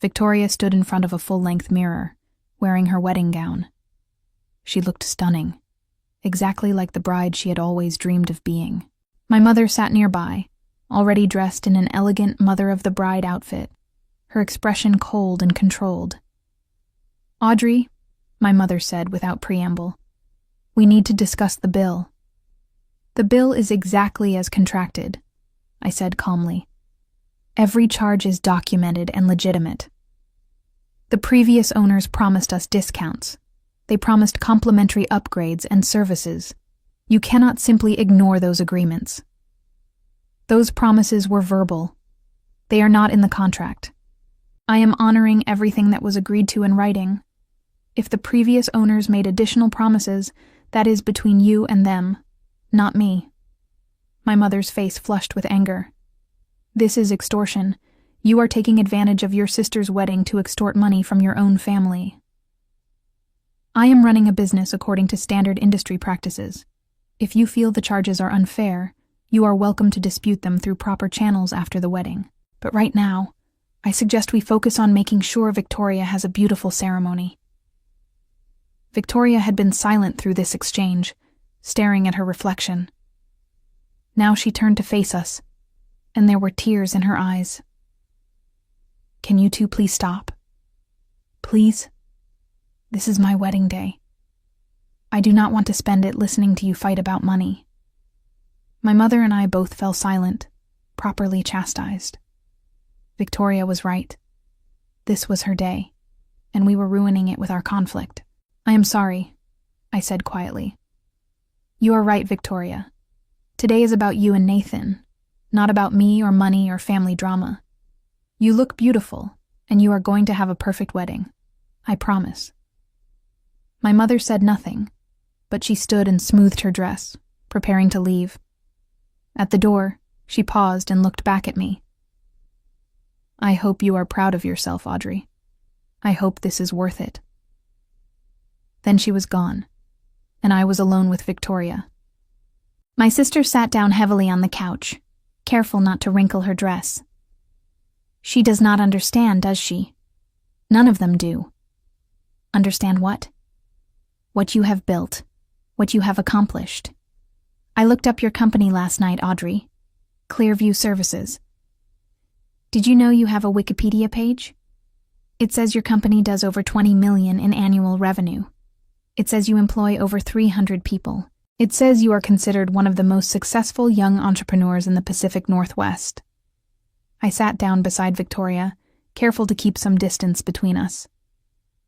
Victoria stood in front of a full-length mirror, wearing her wedding gown. She looked stunning, exactly like the bride she had always dreamed of being. My mother sat nearby, already dressed in an elegant mother-of-the-bride outfit, her expression cold and controlled. "Audrey," my mother said without preamble, "we need to discuss the bill." "The bill is exactly as contracted," I said calmly. "Every charge is documented and legitimate. The previous owners promised us discounts. They promised complimentary upgrades and services. You cannot simply ignore those agreements. Those promises were verbal. They are not in the contract. I am honoring everything that was agreed to in writing. If the previous owners made additional promises, that is between you and them, not me." My mother's face flushed with anger. "This is extortion. You are taking advantage of your sister's wedding to extort money from your own family." "I am running a business according to standard industry practices. If you feel the charges are unfair, you are welcome to dispute them through proper channels after the wedding. But right now, I suggest we focus on making sure Victoria has a beautiful ceremony." Victoria had been silent through this exchange, staring at her reflection. Now she turned to face us, and there were tears in her eyes. "Can you two please stop? Please? This is my wedding day. I do not want to spend it listening to you fight about money." My mother and I both fell silent, properly chastised. Victoria was right. This was her day, and we were ruining it with our conflict. "I am sorry," I said quietly. "You are right, Victoria. Today is about you and Nathan, not about me or money or family drama. You look beautiful, and you are going to have a perfect wedding. I promise." My mother said nothing, but she stood and smoothed her dress, preparing to leave. At the door, she paused and looked back at me. "I hope you are proud of yourself, Audrey. I hope this is worth it." Then she was gone, and I was alone with Victoria. My sister sat down heavily on the couch, careful not to wrinkle her dress. "She does not understand, does she? None of them do." "Understand what?" "What you have built, what you have accomplished. I looked up your company last night, Audrey. Clearview Services. Did you know you have a Wikipedia page? It says your company does over $20 million in annual revenue. It says you employ over 300 people. It says you are considered one of the most successful young entrepreneurs in the Pacific Northwest." I sat down beside Victoria, careful to keep some distance between us.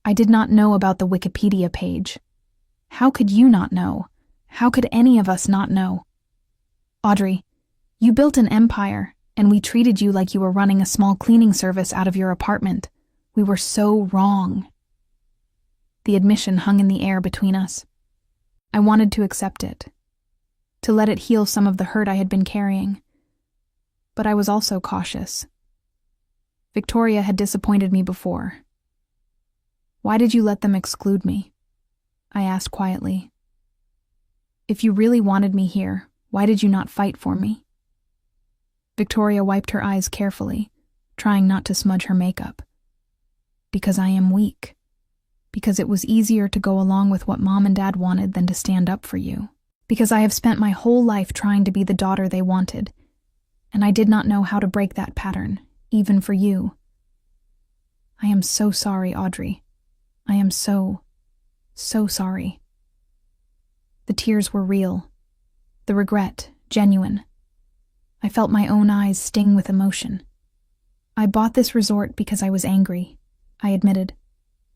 "I did not know about the Wikipedia page. How could you not know? How could any of us not know? Audrey, you built an empire, and we treated you like you were running a small cleaning service out of your apartment. We were so wrong." The admission hung in the air between us. I wanted to accept it, to let it heal some of the hurt I had been carrying. But I was also cautious. Victoria had disappointed me before. "Why did you let them exclude me?" I asked quietly. "If you really wanted me here, why did you not fight for me?" Victoria wiped her eyes carefully, trying not to smudge her makeup. "Because I am weak. Because it was easier to go along with what Mom and Dad wanted than to stand up for you. Because I have spent my whole life trying to be the daughter they wanted, and I did not know how to break that pattern, even for you. I am so sorry, Audrey. I am so sorry." The tears were real, the regret genuine. I felt my own eyes sting with emotion. "I bought this resort because I was angry," I admitted.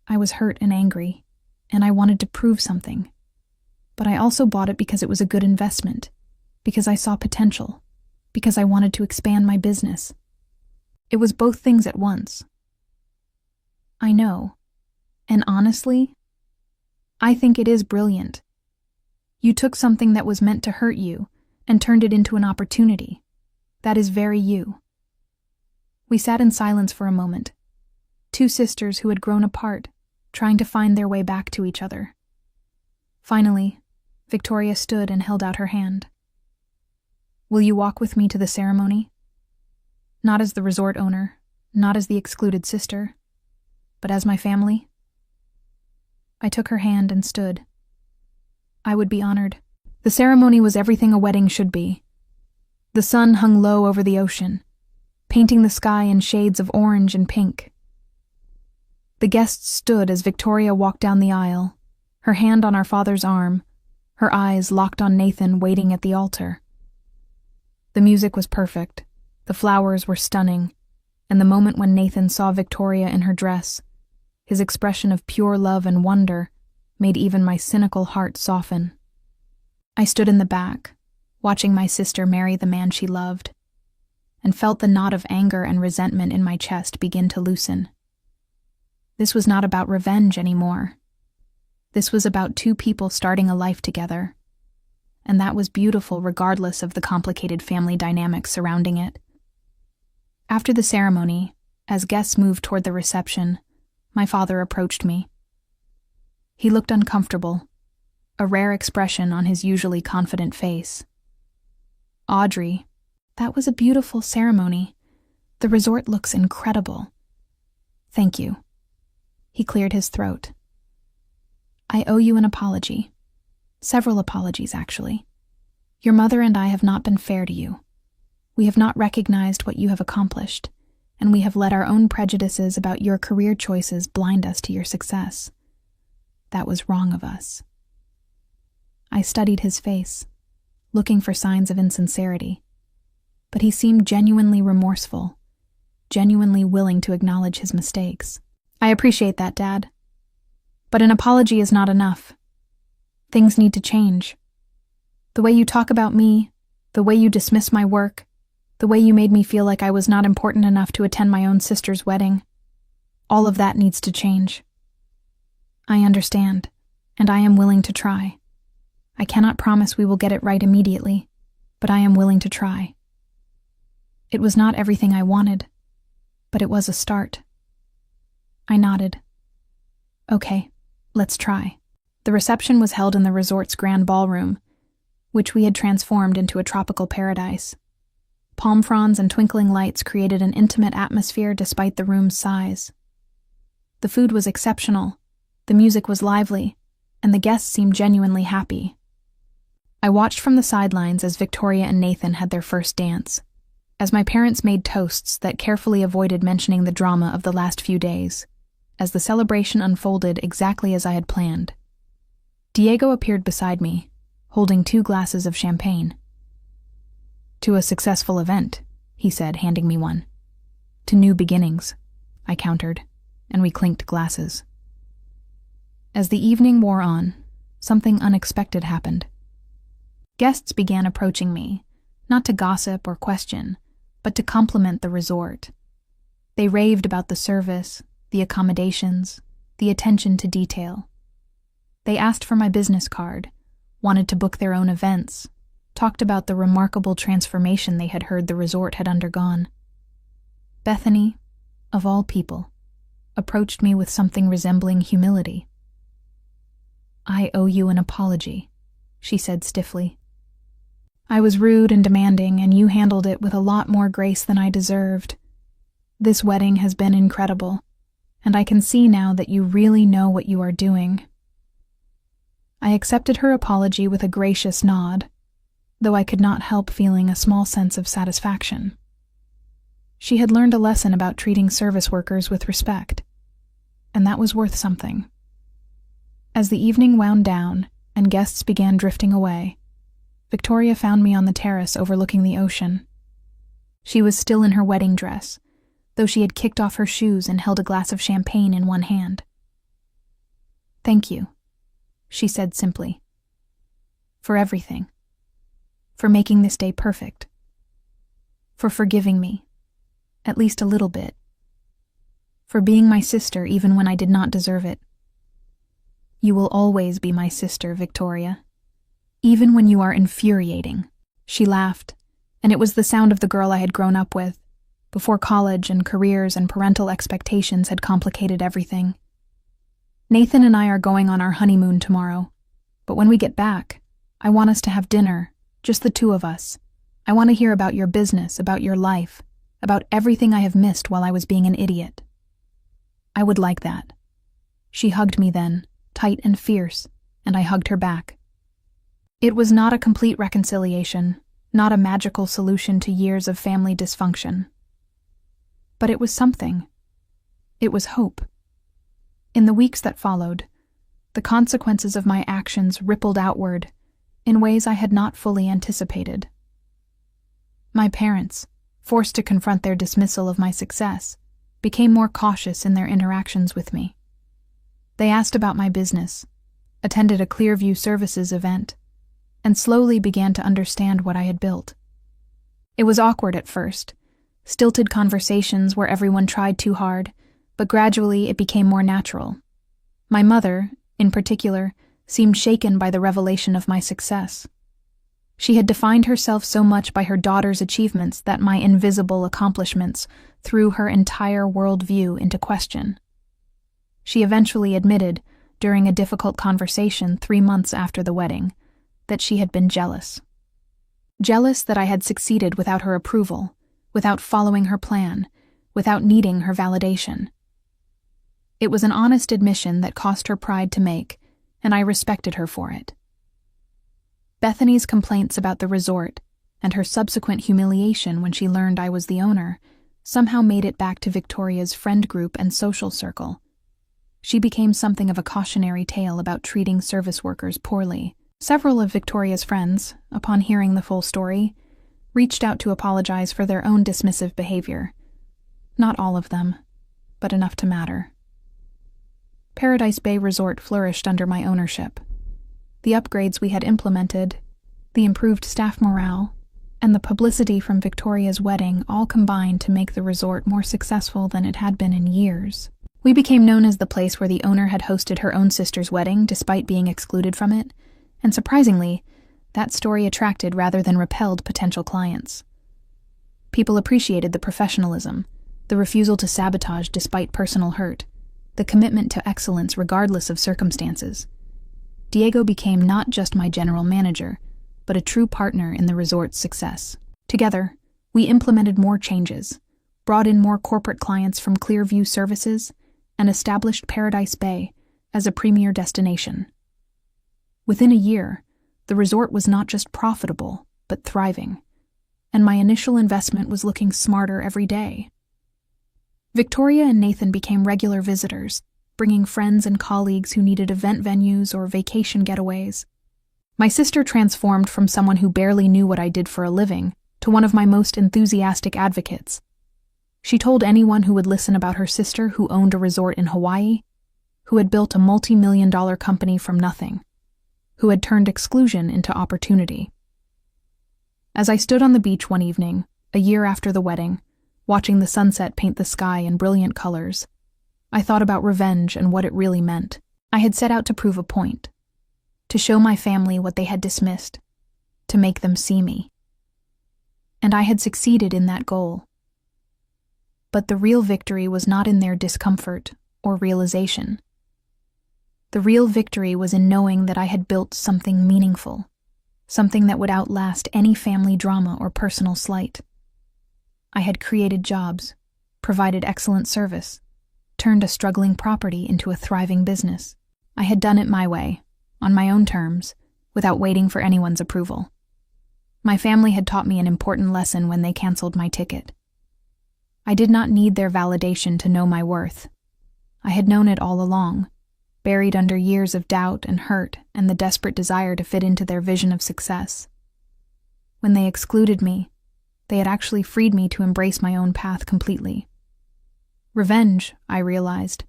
"I was hurt and angry, and I wanted to prove something. But I also bought it because it was a good investment, because I saw potential, because I wanted to expand my business. It was both things at once." "I know, and honestly, I think it is brilliant. You took something that was meant to hurt you and turned it into an opportunity. That is very you." We sat in silence for a moment, two sisters who had grown apart, trying to find their way back to each other. Finally, Victoria stood and held out her hand. "Will you walk with me to the ceremony? Not as the resort owner, not as the excluded sister, but as my family?" I took her hand and stood. I would be honored. The ceremony was everything a wedding should be. The sun hung low over the ocean, painting the sky in shades of orange and pink. The guests stood as Victoria walked down the aisle, her hand on our father's arm, her eyes locked on Nathan waiting at the altar. The music was perfect, the flowers were stunning, and the moment when Nathan saw Victoria in her dress, his expression of pure love and wonder made even my cynical heart soften. I stood in the back, watching my sister marry the man she loved, and felt the knot of anger and resentment in my chest begin to loosen. This was not about revenge anymore. This was about two people starting a life together, and that was beautiful regardless of the complicated family dynamics surrounding it. After the ceremony, as guests moved toward the reception, my father approached me. He looked uncomfortable, a rare expression on his usually confident face. "Audrey, that was a beautiful ceremony. The resort looks incredible." "Thank you." He cleared his throat. "I owe you an apology. Several apologies, actually. Your mother and I have not been fair to you. We have not recognized what you have accomplished, and we have let our own prejudices about your career choices blind us to your success. That was wrong of us." I studied his face, looking for signs of insincerity, but he seemed genuinely remorseful, genuinely willing to acknowledge his mistakes. "I appreciate that, Dad. But an apology is not enough. Things need to change. The way you talk about me, the way you dismiss my work, the way you made me feel like I was not important enough to attend my own sister's wedding, all of that needs to change. I understand, and I am willing to try. I cannot promise we will get it right immediately, but I am willing to try. It was not everything I wanted, but it was a start." I nodded. "Okay, let's try." The reception was held in the resort's grand ballroom, which we had transformed into a tropical paradise. Palm fronds and twinkling lights created an intimate atmosphere despite the room's size. The food was exceptional, the music was lively, and the guests seemed genuinely happy. I watched from the sidelines as Victoria and Nathan had their first dance, as my parents made toasts that carefully avoided mentioning the drama of the last few days, as the celebration unfolded exactly as I had planned. Diego appeared beside me, holding 2 glasses of champagne. "To a successful event," he said, handing me one. "To new beginnings," I countered, and we clinked glasses. As the evening wore on, something unexpected happened. Guests began approaching me, not to gossip or question, but to compliment the resort. They raved about the service, the accommodations, the attention to detail. They asked for my business card, wanted to book their own events, talked about the remarkable transformation they had heard the resort had undergone. Bethany, of all people, approached me with something resembling humility. "I owe you an apology," she said stiffly. "I was rude and demanding, and you handled it with a lot more grace than I deserved. This wedding has been incredible, and I can see now that you really know what you are doing." I accepted her apology with a gracious nod, though I could not help feeling a small sense of satisfaction. She had learned a lesson about treating service workers with respect, and that was worth something. As the evening wound down and guests began drifting away, Victoria found me on the terrace overlooking the ocean. She was still in her wedding dress, though she had kicked off her shoes and held a glass of champagne in one hand. "Thank you," she said simply, "for everything. For making this day perfect. For forgiving me, at least a little bit. For being my sister even when I did not deserve it. You will always be my sister, Victoria. Even when you are infuriating." She laughed, and it was the sound of the girl I had grown up with, before college and careers and parental expectations had complicated everything. Nathan and I are going on our honeymoon tomorrow, but when we get back, I want us to have dinner, just the two of us. I want to hear about your business, about your life, about everything I have missed while I was being an idiot." "I would like that." She hugged me then, tight and fierce, and I hugged her back. It was not a complete reconciliation, not a magical solution to years of family dysfunction. But it was something. It was hope. In the weeks that followed, the consequences of my actions rippled outward in ways I had not fully anticipated. My parents, forced to confront their dismissal of my success, became more cautious in their interactions with me. They asked about my business, attended a Clearview Services event, and slowly began to understand what I had built. It was awkward at first, stilted conversations where everyone tried too hard, but gradually it became more natural. My mother, in particular, seemed shaken by the revelation of my success. She had defined herself so much by her daughter's achievements that my invisible accomplishments threw her entire worldview into question. She eventually admitted, during a difficult conversation 3 months after the wedding, that she had been jealous. Jealous that I had succeeded without her approval, without following her plan, without needing her validation. It was an honest admission that cost her pride to make, and I respected her for it. Bethany's complaints about the resort, and her subsequent humiliation when she learned I was the owner, somehow made it back to Victoria's friend group and social circle. She became something of a cautionary tale about treating service workers poorly. Several of Victoria's friends, upon hearing the full story, reached out to apologize for their own dismissive behavior. Not all of them, but enough to matter. Paradise Bay Resort flourished under my ownership. The upgrades we had implemented, the improved staff morale, and the publicity from Victoria's wedding all combined to make the resort more successful than it had been in years. We became known as the place where the owner had hosted her own sister's wedding despite being excluded from it, and surprisingly, that story attracted rather than repelled potential clients. People appreciated the professionalism, the refusal to sabotage despite personal hurt, the commitment to excellence regardless of circumstances. Diego became not just my general manager, but a true partner in the resort's success. Together, we implemented more changes, brought in more corporate clients from Clearview Services, and established Paradise Bay as a premier destination. Within a year, the resort was not just profitable, but thriving, and my initial investment was looking smarter every day. Victoria and Nathan became regular visitors, bringing friends and colleagues who needed event venues or vacation getaways. My sister transformed from someone who barely knew what I did for a living to one of my most enthusiastic advocates. She told anyone who would listen about her sister who owned a resort in Hawaii, who had built a multi-million-dollar company from nothing, who had turned exclusion into opportunity. As I stood on the beach one evening, a year after the wedding, watching the sunset paint the sky in brilliant colors, I thought about revenge and what it really meant. I had set out to prove a point, to show my family what they had dismissed, to make them see me. And I had succeeded in that goal. But the real victory was not in their discomfort or realization. The real victory was in knowing that I had built something meaningful, something that would outlast any family drama or personal slight. I had created jobs, provided excellent service, turned a struggling property into a thriving business. I had done it my way, on my own terms, without waiting for anyone's approval. My family had taught me an important lesson when they canceled my ticket. I did not need their validation to know my worth. I had known it all along, buried under years of doubt and hurt and the desperate desire to fit into their vision of success. When they excluded me, they had actually freed me to embrace my own path completely. Revenge, I realized,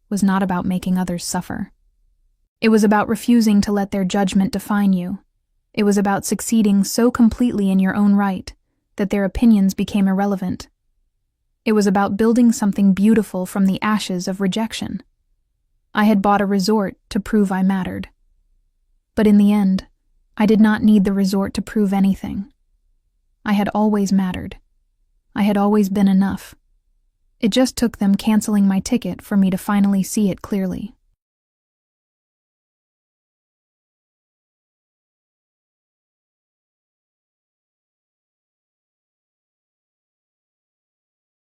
was not about making others suffer. It was about refusing to let their judgment define you. It was about succeeding so completely in your own right that their opinions became irrelevant. It was about building something beautiful from the ashes of rejection. I had bought a resort to prove I mattered. But in the end, I did not need the resort to prove anything. I had always mattered. I had always been enough. It just took them canceling my ticket for me to finally see it clearly.